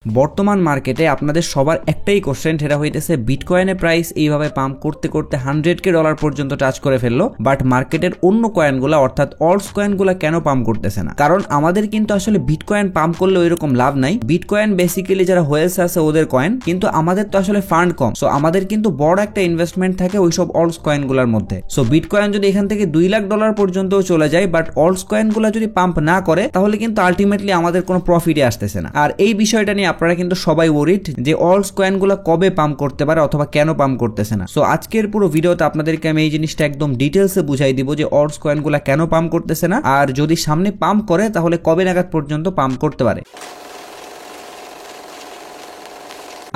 বর্তমান মার্কেটে আপনাদের সবার একটাই কোশ্চেন, সেটা হইতেছে বিটকয়েনের প্রাইস এইভাবে পাম্প করতে করতে $100,000 পর্যন্ত টাচ করে ফেললো, বাট মার্কেটের অন্য কয়েনগুলো অর্থাৎ অল্টস কয়েনগুলো কেন পাম্প করতেছে না? কারণ আমাদের কিন্তু আসলে বিটকয়েন পাম্প করলে ওইরকম লাভ নাই। বিটকয়েন বেসিক্যালি যারা হোয়েলস আছে ওদের কয়েন, কিন্তু আমাদের তো আসলে ফান্ড কম। সো আমাদের কিন্তু বড় একটা ইনভেস্টমেন্ট থাকে ওইসব অল্টস কয়েনগুলোর মধ্যে। সো বিটকয়েন যদি এখান থেকে $2 লাখ পর্যন্ত চলে যায়, বাট অল্টস কয়েনগুলো যদি পাম্প না করে, তাহলে কিন্তু আলটিমেটলি আমাদের কোনো প্রফিটই আসতেছে না। আর এই বিষয়টা নিয়ে আপনারা কিন্তু সবাই ওরিড যে অল্টস কয়েনগুলো কবে পাম্প করতে পারে অথবা কেন পাম্প করতেছে না। সো আজকের পুরো ভিডিওতে আপনাদেরকে আমি এই জিনিসটা একদম ডিটেলসে বুঝাই দিব যে অল্টস কয়েনগুলো কেন পাম্প করতেছে না, আর যদি সামনে পাম্প করে তাহলে কবে নাগাদ পর্যন্ত পাম্প করতে পারে।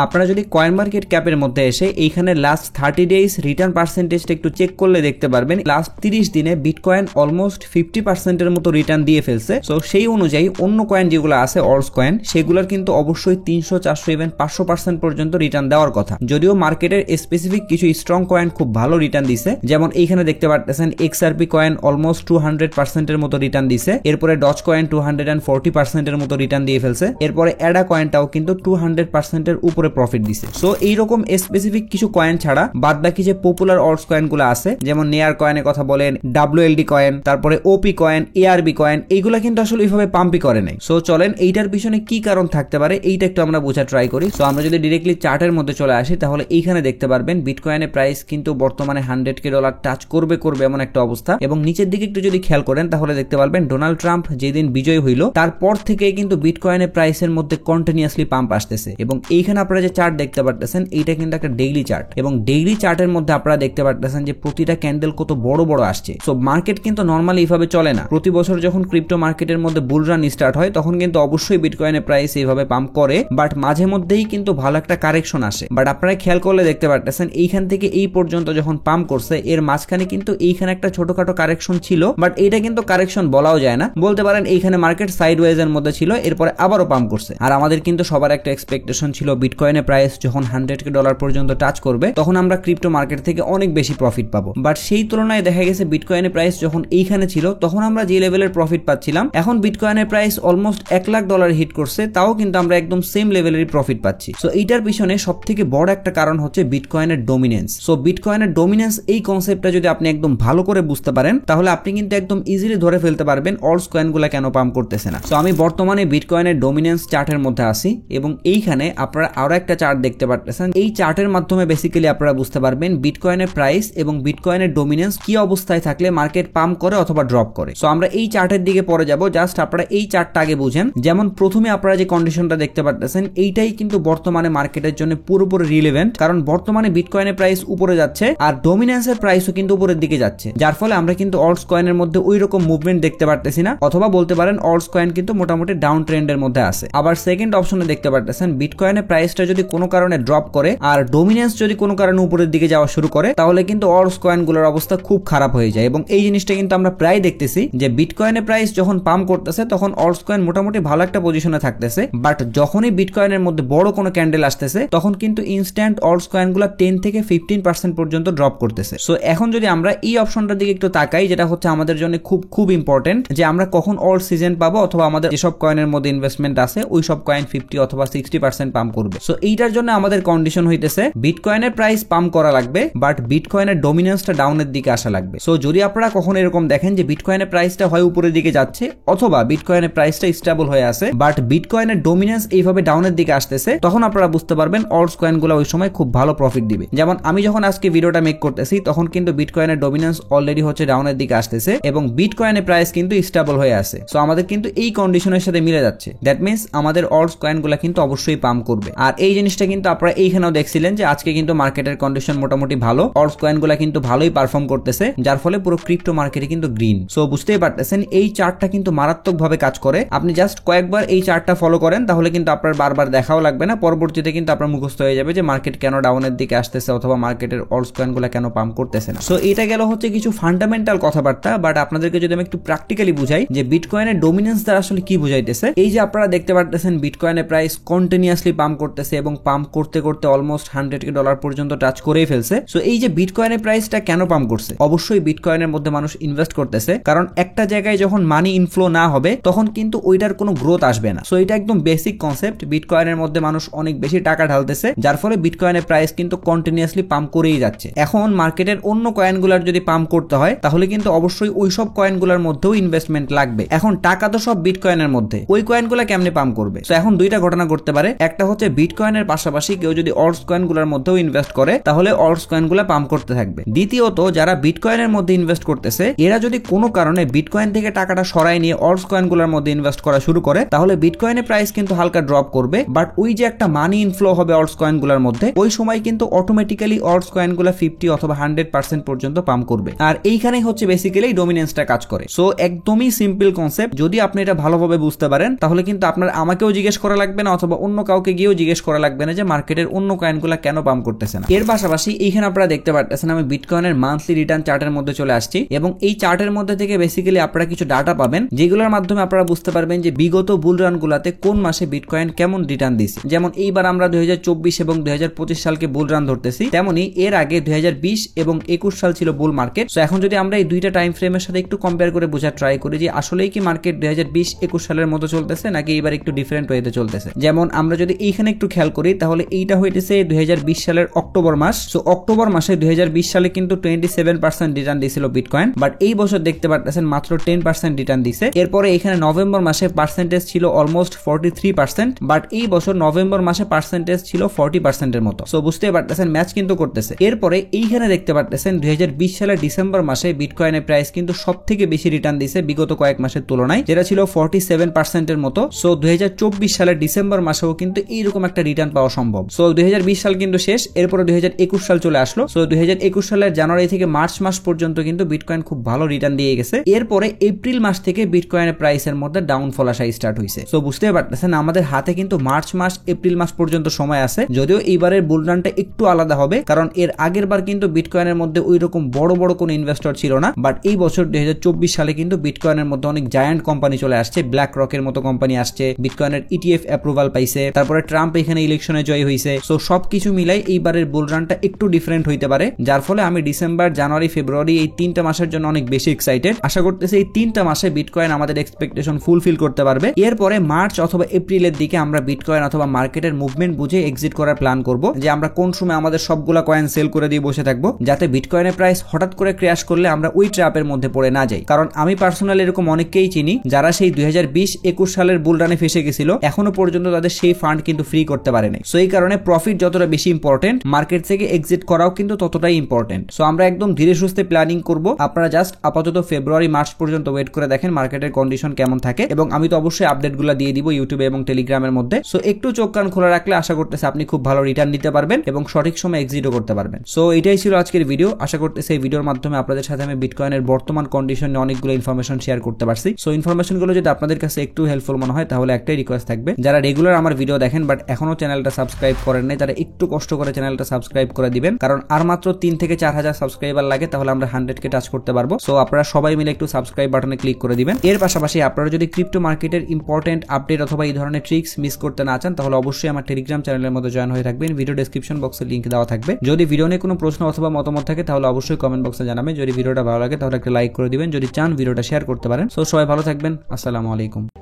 আপনারা যদি কয়েন মার্কেট ক্যাপের মধ্যে এসে এইখানে লাস্ট 30 ডেজ রিটার্ন পার্সেন্টেজটা একটু চেক করলে দেখতে পারবেন লাস্ট 30 দিনে বিটকয়েন অলমোস্ট 50% মতো রিটার্ন দিয়ে ফেলছে। সো সেই অনুযায়ী অন্য কয়েন যেগুলো আছে অল্টস কয়েন, সেগুলোর কিন্তু অবশ্যই 300, 400, ইভেন 500% পর্যন্ত রিটার্ন দেওয়ার কথা। যদিও মার্কেটের স্পেসিফিক কিছু স্ট্রং কয়েন খুব ভালো রিটার্ন দিছে, যেমন এইখানে দেখতে পাচ্ছেন XRP কয়েন অলমোস্ট 200% মতো রিটার্ন দিছে। এরপরে ডজ কয়েন 240% মতো রিটার্ন দিয়ে ফেলছে। এরপরে অ্যাডা কয়েনটাও কিন্তু 200% উপরে প্রফিট দিছে। সো এইরকম স্পেসিফিক কিছু কয়েন ছাড়া বাদ বাকি যে পপুলার অল্টস কয়েনগুলো আছে, যেমন নেয়ার কয়েনের কথা বলেন, WLD কয়েন, তারপরে OP কয়েন, ARB কয়েন, এইগুলা কিন্তু আসলে ওইভাবে পাম্পই করে নাই। সো চলেন এইটার পিছনে কি কারণ থাকতে পারে এইটা একটু আমরা বোঝা ট্রাই করি। সো আমরা যদি ডিরেক্টলি চার্টের মধ্যে চলে আসি, তাহলে এইখানে দেখতে পারবেন বিটকয়েনের প্রাইস কিন্তু বর্তমানে $100,000 টাচ করবে এমন একটা অবস্থা। এবং নিচের দিকে একটু যদি খেয়াল করেন তাহলে দেখতে পারবেন ডোনাল্ড ট্রাম্প যেদিন বিজয় হইল তারপর থেকে কিন্তু বিটকয়েনের প্রাইসের মধ্যে কন্টিনিউয়াসলি পাম্প আসতেছে। এবং এইখানে আপনারা যে চার্ট দেখতে পারতেছেন এইটা কিন্তু একটা ডেইলি চার্ট, এবং ডেইলি চার্টের মধ্যে আপনারা দেখতে পারতেছেন যে প্রতিটা ক্যান্ডেল কত বড় বড় আসছে। সো মার্কেট কিন্তু নরমালি এইভাবে চলে না। প্রতি বছর যখন ক্রিপ্টো মার্কেটের মধ্যে বুল রান স্টার্ট হয় তখন কিন্তু অবশ্যই বিটকয়েনের প্রাইস এইভাবে পাম্প করে, বাট মাঝে মধ্যেই কিন্তু ভালো একটা কারেকশন আসে। বাট আপনারা খেয়াল করলে দেখতে পারতেছেন এইখান থেকে এই পর্যন্ত যখন পাম্প করছে এর মাঝখানে কিন্তু এইখানে একটা ছোটখাটো কারেকশন ছিল, বাট এইটা কিন্তু কারেকশন বলাও যায় না, বলতে পারেন এইখানে মার্কেট সাইডওয়েজ এর মধ্যে ছিল, এরপরে আবারও পাম্প করছে। আর আমাদের কিন্তু সবার একটা এক্সপেকটেশন ছিল বিটকয়েনের প্রাইস যখন $100,000 পর্যন্ত টাচ করবে তখন আমরা ক্রিপ্টো মার্কেট থেকে অনেক বেশি প্রফিট পাবো। বাট সেই তুলনায় দেখা গেছে বিটকয়েনের প্রাইস যখন এইখানে ছিল তখন আমরা যে লেভেলের প্রফিট পাচ্ছিলাম, এখন বিটকয়েনের প্রাইস অলমোস্ট $1 লাখ হিট করছে, তাও কিন্তু আমরা একদম সেম লেভেলেরই প্রফিট পাচ্ছি। সো এইটার পিছনে সব থেকে বড় একটা কারণ হচ্ছে বিটকয়েনের ডোমিনেন্স। সো বিটকয়েনের ডোমিনেন্স এই কনসেপ্টটা যদি আপনি একদম ভালো করে বুঝতে পারেন তাহলে আপনি কিন্তু একদম ইজিলি ধরে ফেলতে পারবেন অল্টস কয়েনগুলো কেন পাম্প করতেছে না। সো আমি বর্তমানে বিটকয়েনের ডোমিনেন্স চার্টের মধ্যে আছি, এবং এইখানে আপনারা আরো একটা চার্ট দেখতে পারতেছেন। এই চার্টের মাধ্যমে বেসিক্যালি আপনারা বুঝতে পারবেন বিটকয়েনের প্রাইস এবং বিটকয়েনের ডোমিনেন্স কি অবস্থায় থাকলে মার্কেট পাম্প করে অথবা ড্রপ করে। সো আমরা এই চার্টের দিকে পরে যাব, জাস্ট আপনারা এই চার্টটা আগে বুঝেন। যেমন প্রথমে আপনারা যে কন্ডিশনটা দেখতে পারতেছেন এইটাই কিন্তু বর্তমানে মার্কেটের জন্য পুরোপুরি রিলেভেন্ট, কারণ বর্তমানে বিটকয়েনের প্রাইস উপরে যাচ্ছে আর ডোমিনেন্সের প্রাইসও কিন্তু উপরের দিকে যাচ্ছে, যার ফলে আমরা কিন্তু অল্টস কয়েনের মধ্যে ওই রকম মুভমেন্ট দেখতে পারতেছি না, অথবা বলতে পারেন অল্টস কয়েন কিন্তু মোটামুটি ডাউন ট্রেন্ডের মধ্যে আছে। আবার সেকেন্ড অপশনে দেখতে পারতেছেন বিটকয়েনের প্রাইসটা যদি কোনো কারণে ড্রপ করে আর ডোমিনেন্স যদি কোনো কারণে উপরের দিকে যাওয়া শুরু করে তাহলে কিন্তু অল্টস কয়েনগুলোর অবস্থা খুব খারাপ হয়ে যায়। এবং এই জিনিসটা কিন্তু আমরা প্রায় দেখতেছি যে বিটকয়েনের প্রাইস যখন পাম্প করতেছে তখন অল্টস কয়েন মোটামুটি ভালো একটা পজিশনে থাকতেছে, বাট যখনই বিটকয়েনের মধ্যে বড় কোনো ক্যান্ডেল আসতেছে তখন কিন্তু ইনস্ট্যান্ট অল্টস কয়েনগুলো 10 থেকে 15% পর্যন্ত ড্রপ করতেছে। সো এখন যদি আমরা এই অপশনটার দিকে একটু তাকাই, যেটা হচ্ছে আমাদের জন্য খুব ইম্পর্টেন্ট, যে আমরা কখন অল্ট সিজন পাবো অথবা আমাদের যেসব কয়েনের মধ্যে ইনভেস্টমেন্ট আছে ওই সব কয়েন 50 অথবা 60% পাম্প করবে। সো এইটার জন্য আমাদের কন্ডিশন হইতেছে বিটকয়েনের প্রাইস পাম্প করা লাগবে, বাট বিটকয়েনের ডোমিনেন্সটা ডাউনের দিকে আসা লাগবে। সো যদি আপনারা কখনো এরকম দেখেন যে বিটকয়েনের প্রাইসটা হয় উপরের দিকে যাচ্ছে অথবা বিটকয়েনের প্রাইসটা স্টেবল হয়ে আছে, বাট বিটকয়েনের ডোমিনেন্স এইভাবে ডাউনের দিকে আসতেছে, তখন আপনারা বুঝতে পারবেন অল্টস কয়েনগুলো ওই সময় খুব ভালো প্রফিট দিবে। যেমন আমি যখন আজকে ভিডিওটা মেক করতেছি তখন কিন্তু বিটকয়েনের ডোমিনেন্স অলরেডি হচ্ছে ডাউনের দিকে আসতেছে এবং বিটকয়েনের প্রাইস কিন্তু স্টেবল হয়ে আছে। সো আমাদের কিন্তু এই কন্ডিশনের সাথে মিলে যাচ্ছে, দ্যাট মিন্স আমাদের অল্টস কয়েনগুলো কিন্তু অবশ্যই পাম্প করবে। আর এই জিনিসটা কিন্তু আপনারা এইখানেও দেখছিলেন যে আজকে কিন্তু মার্কেটের কন্ডিশন মোটামুটি ভালো, অল্টস কয়েনগুলো কিন্তু ভালোই পারফর্ম করতেছে, যার ফলে পুরো ক্রিপ্টো মার্কেটে কিন্তু গ্রিন। সো বুঝতেই পারতেছেন এই চার্টটা কিন্তু মারাত্মকভাবে কাজ করে। আপনি জাস্ট কয়েকবার এই চার্টটা ফলো করেন তাহলে কিন্তু আপনার বারবার দেখাও লাগবে না, পরবর্তীতে কিন্তু আপনার মুখস্থ হয়ে যাবে যে মার্কেট কেন ডাউনের দিকে আসতেছে অথবা মার্কেটের অল্টস কয়েনগুলো কেন পাম্প করতেছে না। সো এটা গেল হচ্ছে কিছু ফান্ডামেন্টাল কথাবার্তা, বাট আপনাদেরকে যদি আমি একটু প্র্যাকটিক্যালি বুঝাই যে বিটকয়েনের ডোমিনেন্স দ্বারা আসলে কি বুঝাইতেছে, এই যে আপনারা দেখতে পারতেছেন বিটকয়েনের প্রাইস কন্টিনিউয়াসলি পাম্প করতেছে করতেছে এবং পাম্প করতে করতে অলমোস্ট $100 পর্যন্ত টাচ করেই ফেলছে। সো এই যে বিটকয়েনের প্রাইসটা কেন পাম্প করছে, অবশ্যই বিটকয়েনের মধ্যে মানুষ ইনভেস্ট করতেছে, কারণ একটা জায়গায় যখন মানি ইনফ্লো না হবে তখন কিন্তু ওইটার কোনো গ্রোথ আসবে না। সো এটা একদম বেসিক কনসেপ্ট। বিটকয়েনের মধ্যে মানুষ অনেক বেশি টাকা ঢালতেছে, যার ফলে বিটকয়েনের প্রাইস কিন্তু কন্টিনিউয়াসলি পাম্প করেই যাচ্ছে। এখন মার্কেটের অন্য কয়েনগুলোর যদি পাম্প করতে হয় তাহলে কিন্তু অবশ্যই ওই সব কয়েনগুলোর মধ্যেও ইনভেস্টমেন্ট লাগবে। এখন টাকা তো সব বিটকয়েনের মধ্যে, ওই কয়েনগুলো কেমনে পাম্প করবে? তো এখন দুইটা ঘটনা করতে পারে। একটা হচ্ছে বিটকয়েনের পাশাপাশি কেউ যদি অল্টস কয়েনগুলোর মধ্যেও ইনভেস্ট করে তাহলে অল্টস কয়েনগুলো পাম্প করতে থাকবে। দ্বিতীয়ত যারা বিটকয়েনের মধ্যে ইনভেস্ট করতেছে এরা যদি কোনো কারণে বিটকয়েন থেকে টাকাটা সরাই নিয়ে অল্টস কয়েনগুলোর মধ্যে ইনভেস্ট করা শুরু করে তাহলে বিটকয়েনের প্রাইস কিন্তু হালকা ড্রপ করবে, বাট ওই যে একটা মানি ইনফ্লো হবে অল্টস কয়েনগুলোর মধ্যে, ওই সময় কিন্তু অটোমেটিক্যালি অল্টস কয়েনগুলো 50 অথবা 100% পর্যন্ত পাম্প করবে। আর এইখানেই হচ্ছে বেসিক্যালি ডমিনেন্সটা কাজ করে। সো একদমই সিম্পল কনসেপ্ট। যদি আপনি এটা ভালোভাবে বুঝতে পারেন তাহলে কিন্তু আপনার আমাকেও জিজ্ঞেস করা লাগবে না অথবা অন্য কাউকে গিয়েও জিজ্ঞেস করা লাগবে না যে মার্কেটের অন্য কয়েনগুলো কেন পাম্প করতেছে না। এর পাশাপাশি এইখানে আপনারা দেখতে পাচ্ছেন আমি বিটকয়েনের মান্থলি রিটার্ন চার্টের মধ্যে চলে আসছি এবং এই চার্টের মধ্যে থেকে বেসিক্যালি আপনারা কিছু ডাটা পাবেন যেগুলোর মাধ্যমে আপনারা বুঝতে পারবেন যে বিগত বুল রান গুলাতে কোন মাসে বিটকয়েন কেমন রিটার্ন দিছে। যেমন এইবার আমরা 2024 এবং 2025 সালকে বুল রান ধরতেছি, তেমনি এর আগে 2020 এবং 21 সাল ছিল বুল মার্কেট। সো এখন যদি আমরা এই দুইটা টাইম ফ্রেমের সাথে একটু কম্পেয়ার করে বোঝার ট্রাই করি যে আসলেই কি মার্কেট 2020-21 সালের মতো চলতেছে নাকি এবার একটু ডিফারেন্ট ওয়েতে চলতেছে। যেমন আমরা যদি এইখানে একটু খেয়াল করি তাহলে এইটা হইতেছে 2020 সালের অক্টোবর মাস। সো অক্টোবর মাসে 2020 সালে কিন্তু 27% রিটার্ন দিয়েছিল বিটকয়েন, বাট এই বছর দেখতে পাচ্ছেন মাত্র 10% রিটার্ন দিছে। এরপরে এখানে নভেম্বর মাসে পার্সেন্টেজ ছিল অলমোস্ট 43%, বাট এই বছর নভেম্বর মাসে পার্সেন্টেজ ছিল 40% এর মতো। সো বুঝতে পারতেছেন ম্যাচ কিন্তু করতেছে। এরপরে এইখানে দেখতে পাচ্ছেন 2020 সালের ডিসেম্বর মাসে বিটকয়েনের প্রাইস কিন্তু সব থেকে বেশি রিটার্ন দিছে বিগত কয়েক মাসের তুলনায়, যেটা ছিল 47% এর মতো। সো 2024 সালের ডিসেম্বর মাসেও কিন্তু এইরকম একটা রিটার্ন পাওয়া সম্ভব। সো 2020 সাল কিন্তু শেষ, এরপরে 2021 সাল চলে আসলো। সো 2021 সালের জানুয়ারি থেকে মার্চ মাস পর্যন্ত কিন্তু বিটকয়েন খুব ভালো রিটার্ন দিয়ে গেছে। এরপরে এপ্রিল মাস থেকে বিটকয়েনের প্রাইসের মধ্যে ডাউনফল আসা স্টার্ট হয়েছে। সো বুঝতে পারতেছেন আমাদের হাতে কিন্তু মার্চ মাস এপ্রিল মাস পর্যন্ত সময় আছে, যদিও এইবারের বুল রানটা একটু আলাদা হবে কারণ এর আগের বার কিন্তু বিটকয়েনের মধ্যে ওই রকম বড় বড় কোনো ইনভেস্টর ছিল না, বাট এই বছর 2024 সালে কিন্তু বিটকয়েনের মধ্যে অনেক জায়ান্ট কোম্পানি চলে আসছে। ব্ল্যাক রকের মতো কোম্পানি আসছে, বিটকয়েনের ETF অ্যাপ্রুভাল পাইছে, তারপরে ট্রাম্প এখানে ইলেকশনে জয় হয়েছে। সো সবকিছু মিলাই এইবারের বুল রানটা একটু ডিফারেন্ট হইতে পারে, যার ফলে আমি ডিসেম্বর, জানুয়ারি, ফেব্রুয়ারি এই 3টা মাসের জন্য অনেক বেশি এক্সাইটেড। আশা করতেছি এই 3টা মাসে বিটকয়েন আমাদের এক্সপেকটেশন ফুলফিল করতে পারবে। এরপরে মার্চ অথবা এপ্রিলের দিকে আমরা বিটকয়েন অথবা মার্কেটের মুভমেন্ট বুঝে এক্সিট করার প্ল্যান করব, যে আমরা কোন সময় আমাদের সবগুলা কয়েন সেল করে দিয়ে বসে থাকবো যাতে বিটকয়েনের প্রাইস হঠাৎ করে ক্র্যাশ করলে আমরা ওই ট্র্যাপের মধ্যে পড়ে না যাই। কারণ আমি পার্সোনালি এরকম অনেককেই চিনি যারা সেই 2020-21 সালের বুল রানে ফেসে গেছিল, এখনো পর্যন্ত তাদের সেই ফান্ড কিন্তু ফ্রি করতে পারেনি। সো এই কারণে প্রফিট যতটা বেশি ইম্পর্টেন্ট, মার্কেট থেকে এক্সিট করাও কিন্তু ততটাই ইম্পর্টেন্ট। সো আমরা একদম ধীরে সুস্থে প্ল্যানিং করব। আপনারা জাস্ট আপাতত ফেব্রুয়ারি মার্চ পর্যন্ত ওয়েট করে দেখেন মার্কেটের কন্ডিশন কেমন থাকে, এবং আমি তো অবশ্যই আপডেটগুলো দিয়ে দিব ইউটিউবে এবং টেলিগ্রামের মধ্যে। সো একটু চোখ কান খোলা রাখলে আশা করতেছি আপনি খুব ভালো রিটার্ন নিতে পারবেন এবং সঠিক সময় এক্সিটও করতে পারবেন। সো এটাই ছিল আজকের ভিডিও। আশা করতেছি এই ভিডিওর মাধ্যমে আপনাদের সাথে আমি বিটকয়েনের বর্তমান কন্ডিশনে অনেকগুলো ইনফরমেশন শেয়ার করতে পারছি। সো ইনফরমেশনগুলো যদি আপনাদের কাছে একটু হেল্পফুল মনে হয় তাহলে একটাই রিকোয়েস্ট থাকবে, যারা রেগুলার আমার ভিডিও দেখেন বাট এখনো চ্যানেলটা সাবস্ক্রাইব করেন নাই তারা একটু কষ্ট করে চ্যানেলটা সাবস্ক্রাইব করে দিবেন, কারণ আর মাত্র 3 থেকে 4 হাজার সাবস্ক্রাইবার লাগে তাহলে আমরা 100কে টাচ করতে পারবো। সো আপনারা সবাই মিলে একটু সাবস্ক্রাইব বাটনে ক্লিক করে দিবেন। এর পাশাপাশি আপনারা যদি ক্রিপ্টো মার্কেটের ইম্পর্টেন্ট আপডেট অথবা এই ধরনের ট্রিক্স মিস করতে না চান তাহলে অবশ্যই আমার টেলিগ্রাম চ্যানেলের মধ্যে জয়েন হয়ে থাকবেন। ভিডিও ডেসক্রিপশন বক্সে লিংক দেওয়া থাকবে। যদি ভিডিও নিয়ে কোনো প্রশ্ন অথবা মতামত থাকে তাহলে অবশ্যই কমেন্ট বক্সে জানাবেন। যদি ভিডিওটা ভালো লাগে তাহলে একটা লাইক করে দিবেন, যদি চান ভিডিওটা শেয়ার করতে পারেন। সো সবাই ভালো থাকবেন। আসসালামু আলাইকুম।